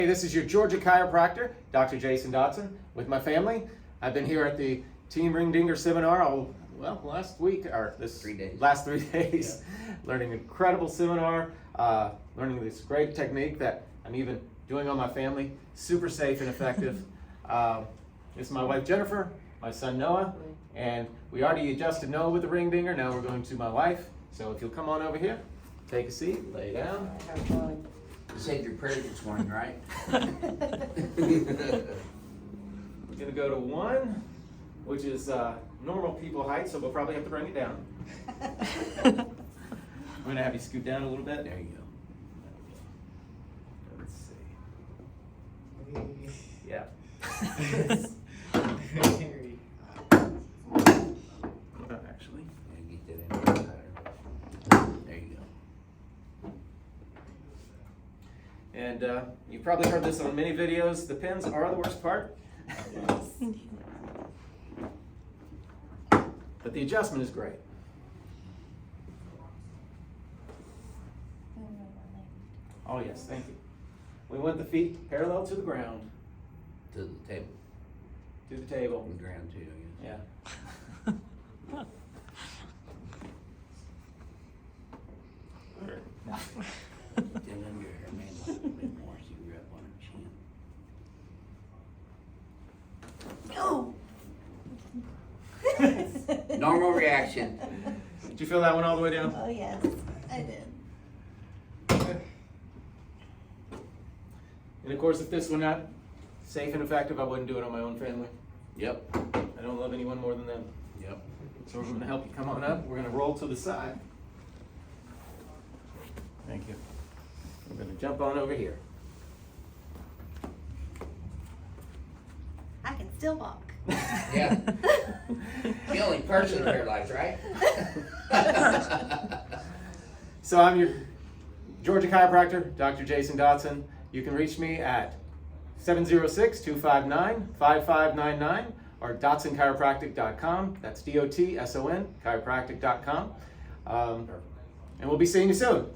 Hey, this is your Georgia chiropractor, Dr. Jason Dotson, with my family. I've been here at the Team Ring Dinger seminar last 3 days, learning an incredible seminar, learning this great technique that I'm even doing on my family, super safe and effective. This is my wife Jennifer, my son Noah, and we already adjusted Noah with the ring dinger. Now we're going to my wife. So if you'll come on over here, take a seat, lay down. You said your prayer this morning, right? We're gonna go to 1, which is normal people height, so we'll probably have to bring it down. I'm gonna have you scoot down a little bit. There you go. Let's see. Yeah. Actually. Get that in there. There you go. And you've probably heard this on many videos. The pins are the worst part. But the adjustment is great. Oh yes, thank you. We want the feet parallel to the ground. To the table. To the table. On the ground too, I guess. Yeah. Then under her man a little bit more so you rub on her chin. Normal reaction. Did you feel that one all the way down? Oh, yes, I did. And of course, if this were not safe and effective, I wouldn't do it on my own family. Yep. I don't love anyone more than them. Yep. So we're going to help you come on up. We're going to roll to the side. Thank you. We're going to jump on over here. I can still walk. Yeah. The only person in her life, right? So I'm your Georgia chiropractor, Dr. Jason Dotson. You can reach me at 706-259-5599 or dotsonchiropractic.com. That's D-O-T-S-O-N, chiropractic.com. And we'll be seeing you soon.